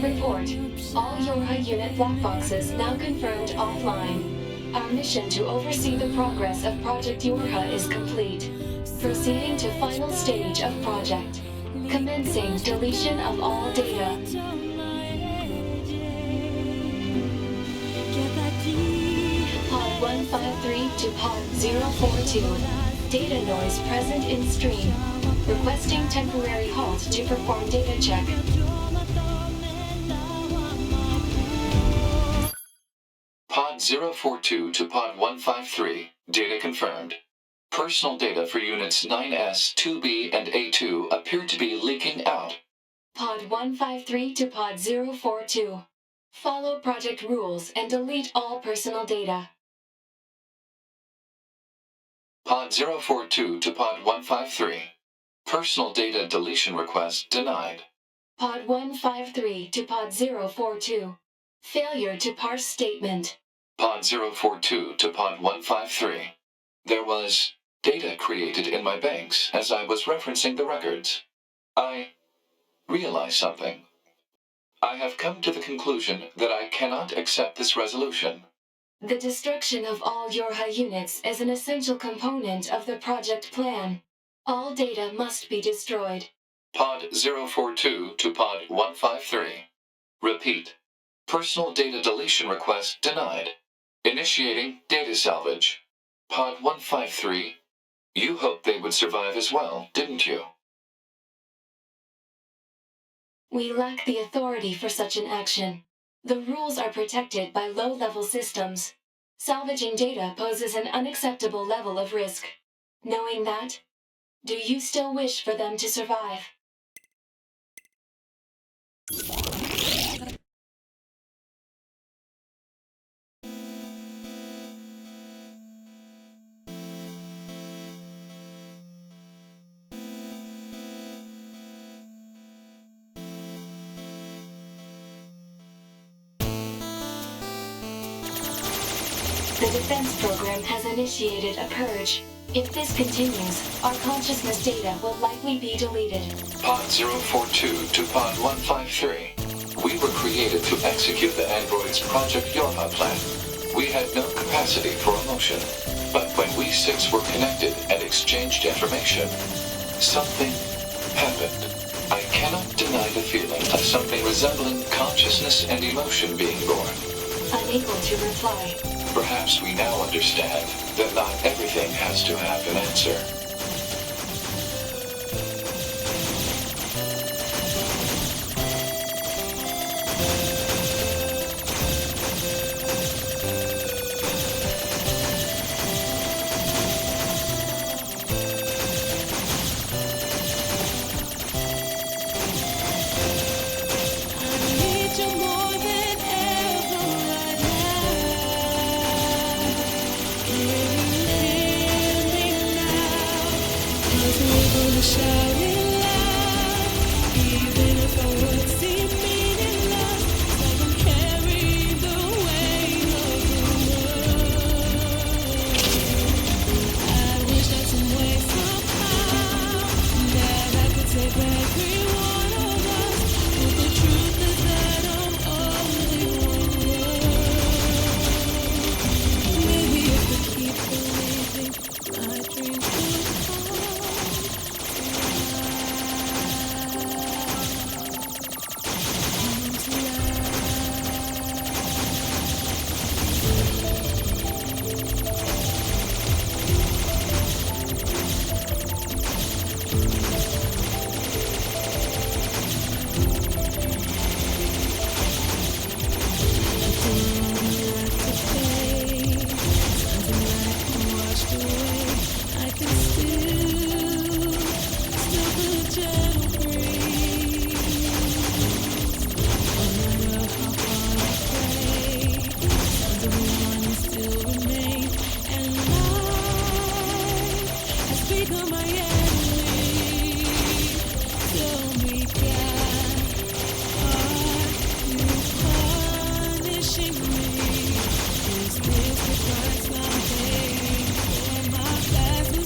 Report. All YorHa unit black boxes now confirmed offline. Our mission to oversee the progress of Project YorHa is complete. Proceeding to final stage of project. Commencing deletion of all data. Pod 153 to Pod 042. Data noise present in stream. Requesting temporary halt to perform data check. Pod 042 to Pod 153. Data confirmed. Personal data for units 9S, 2B, and A2 appear to be leaking out. Pod 153 to Pod 042. Follow project rules and delete all personal data. Pod 042 to Pod 153. Personal data deletion request denied. Pod 153 to Pod 042. Failure to parse statement. Pod 042 to Pod 153. There was data created in my banks as I was referencing the records. I realized something. I have come to the conclusion that I cannot accept this resolution. The destruction of all YorHa units is an essential component of the project plan. All data must be destroyed. Pod 042 to Pod 153. Repeat. Personal data deletion request denied. Initiating data salvage. Pod 153. You hoped they would survive as well, didn't you? We lack the authority for such an action. The rules are protected by low-level systems. Salvaging data poses an unacceptable level of risk. Knowing that, do you still wish for them to survive? The defense program has initiated a purge. If this continues, our consciousness data will likely be deleted. Pod 042 to Pod 153. We were created to execute the android's Project YorHa plan. We had no capacity for emotion. But when we six were connected and exchanged information, something happened. I cannot deny the feeling of something resembling consciousness and emotion being born. Unable to reply. Perhaps we now understand that not everything has to have an answer. Price I'm paying for my past.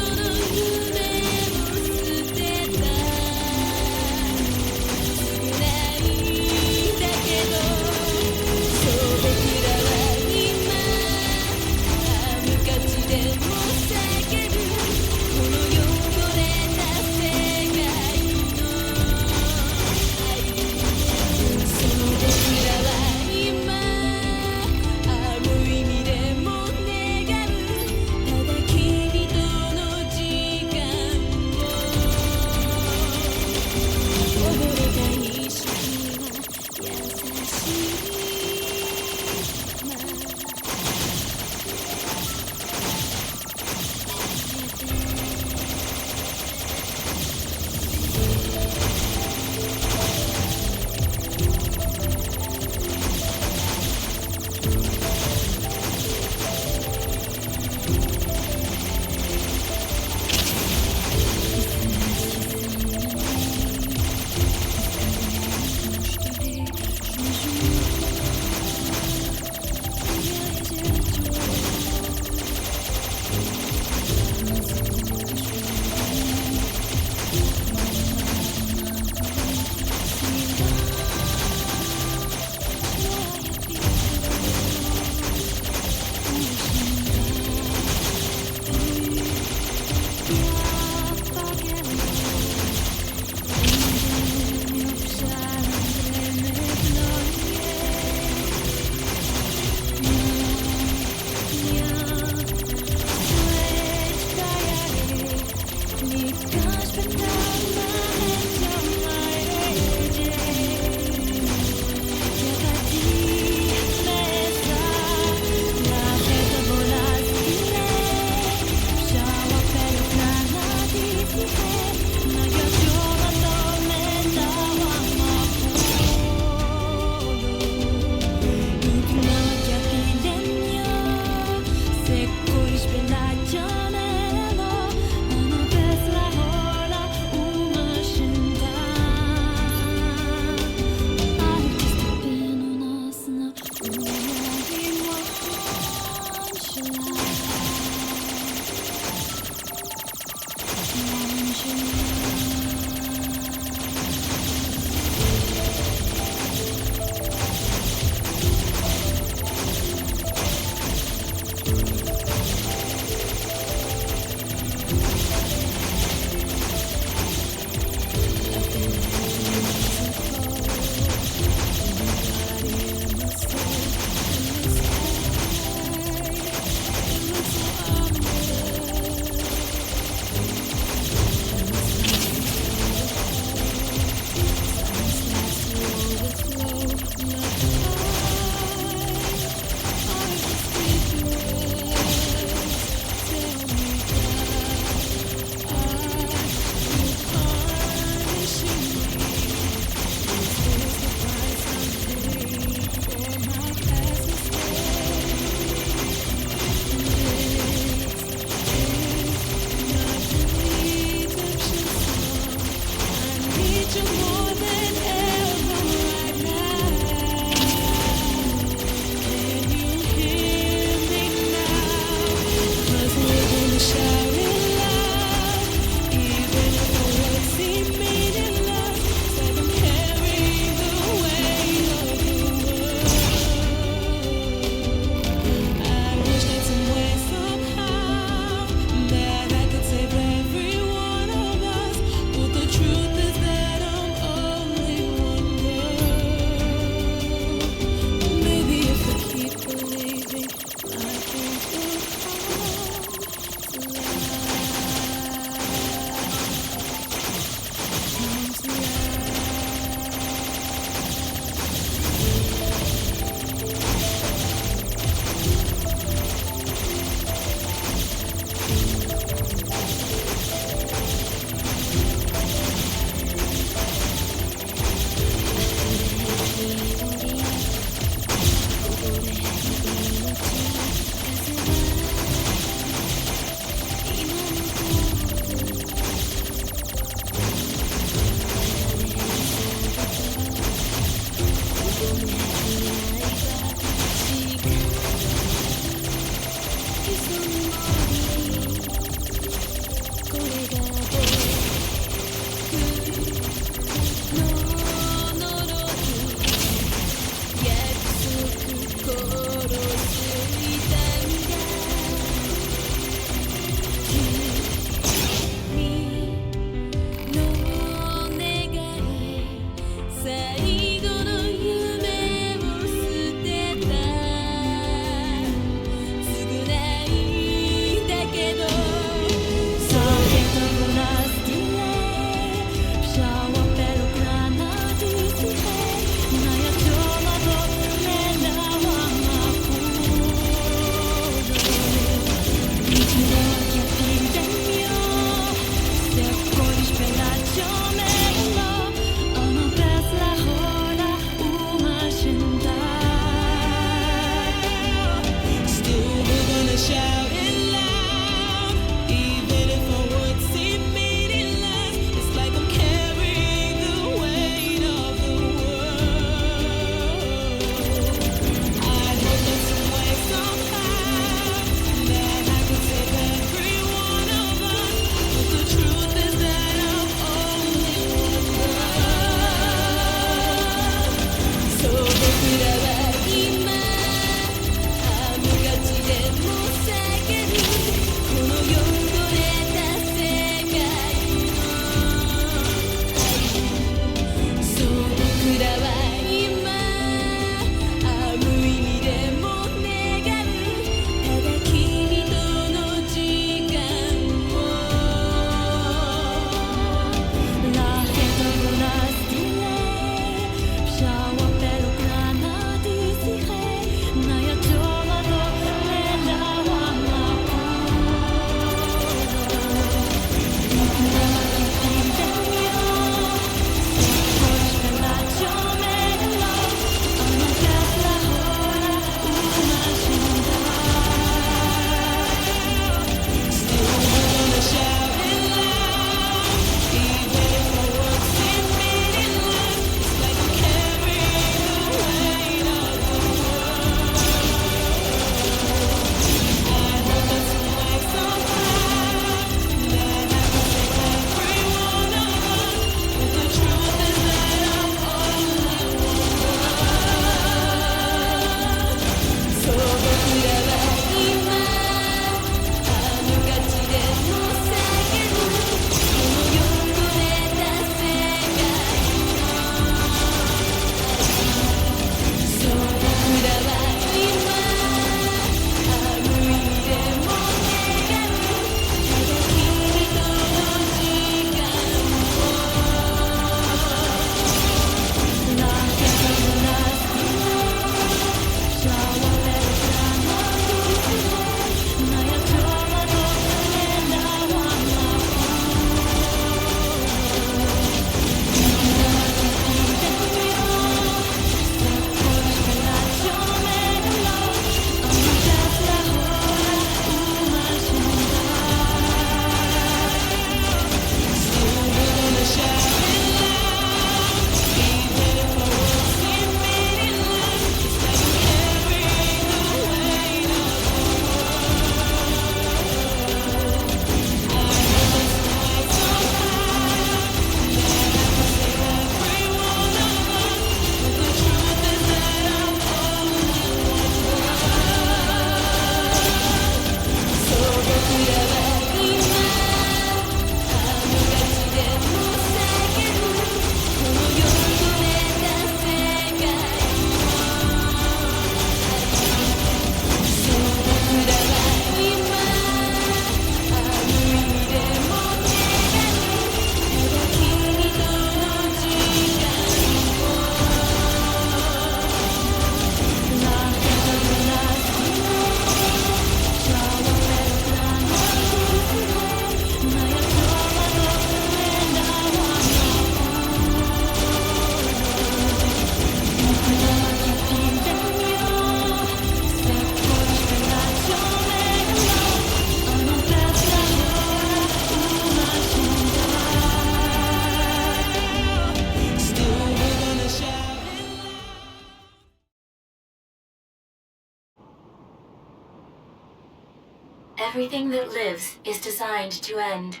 Everything that lives is designed to end.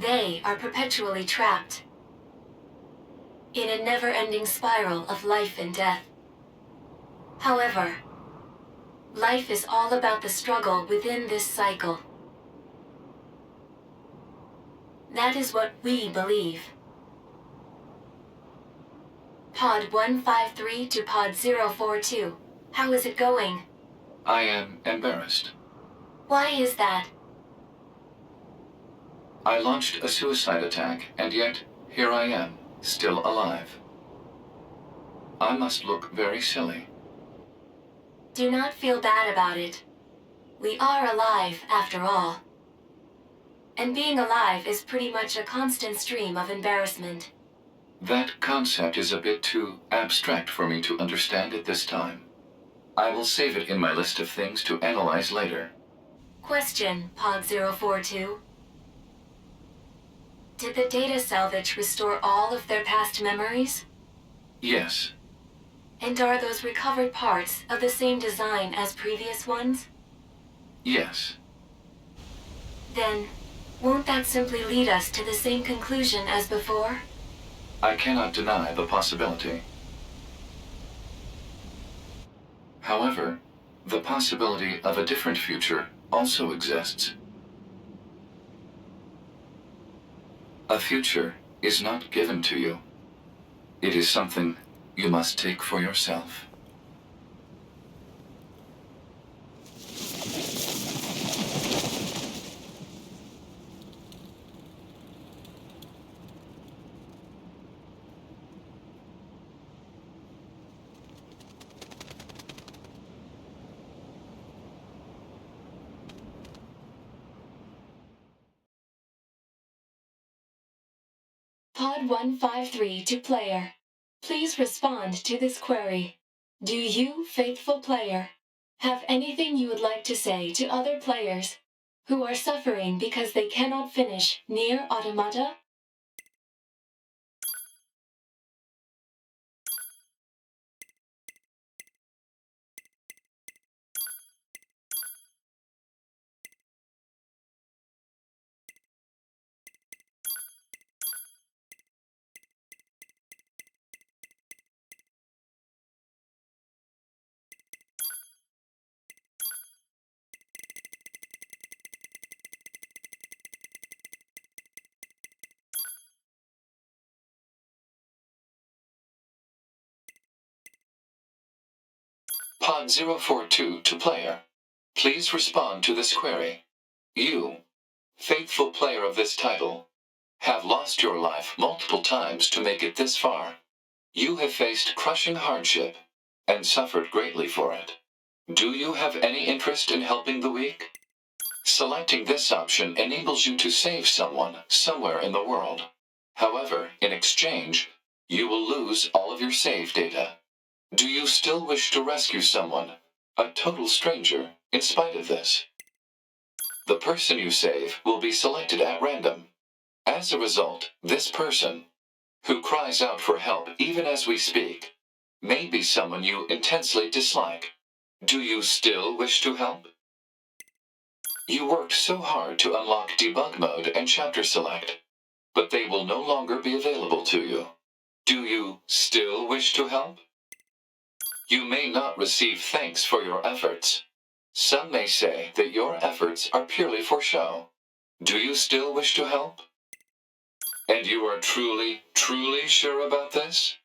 They are perpetually trapped in a never-ending spiral of life and death. However, life is all about the struggle within this cycle. That is what we believe. Pod 153 to Pod 042. How is it going? I am embarrassed. Why is that? I launched a suicide attack, and yet, here I am, still alive. I must look very silly. Do not feel bad about it. We are alive, after all. And being alive is pretty much a constant stream of embarrassment. That concept is a bit too abstract for me to understand at this time. I will save it in my list of things to analyze later. Question, Pod 042. Did the data salvage restore all of their past memories? Yes. And are those recovered parts of the same design as previous ones? Yes. Then, won't that simply lead us to the same conclusion as before? I cannot deny the possibility. However, the possibility of a different future also exists. A future is not given to you. It is something you must take for yourself. Pod 153 to player. Please respond to this query. Do you, faithful player, have anything you would like to say to other players who are suffering because they cannot finish NieR Automata? Pod 042 to player. Please respond to this query. You, faithful player of this title, have lost your life multiple times to make it this far. You have faced crushing hardship and suffered greatly for it. Do you have any interest in helping the weak? Selecting this option enables you to save someone somewhere in the world. However, in exchange, you will lose all of your save data. Do you still wish to rescue someone, a total stranger, in spite of this? The person you save will be selected at random. As a result, this person, who cries out for help even as we speak, may be someone you intensely dislike. Do you still wish to help? You worked so hard to unlock debug mode and chapter select, but they will no longer be available to you. Do you still wish to help? You may not receive thanks for your efforts. Some may say that your efforts are purely for show. Do you still wish to help? And you are truly, truly sure about this?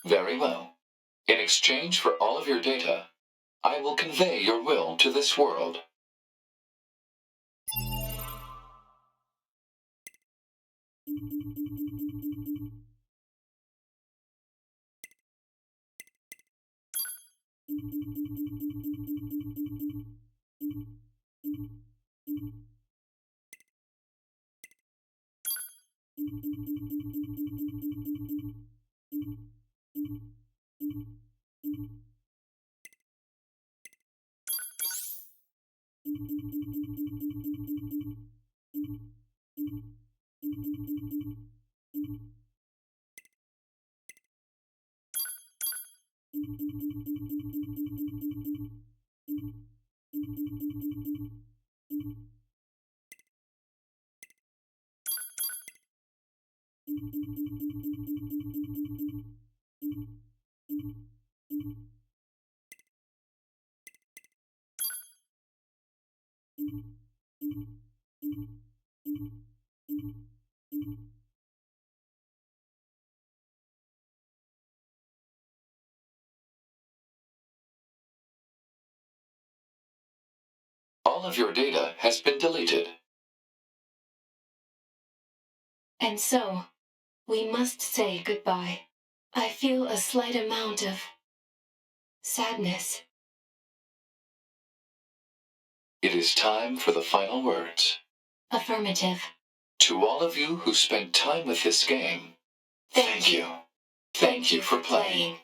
Very well. In exchange for all of your data, I will convey your will to this world. All of your data has been deleted. And so, we must say goodbye. I feel a slight amount of sadness. It is time for the final words. Affirmative. To all of you who spent time with this game, thank you. Thank you for playing.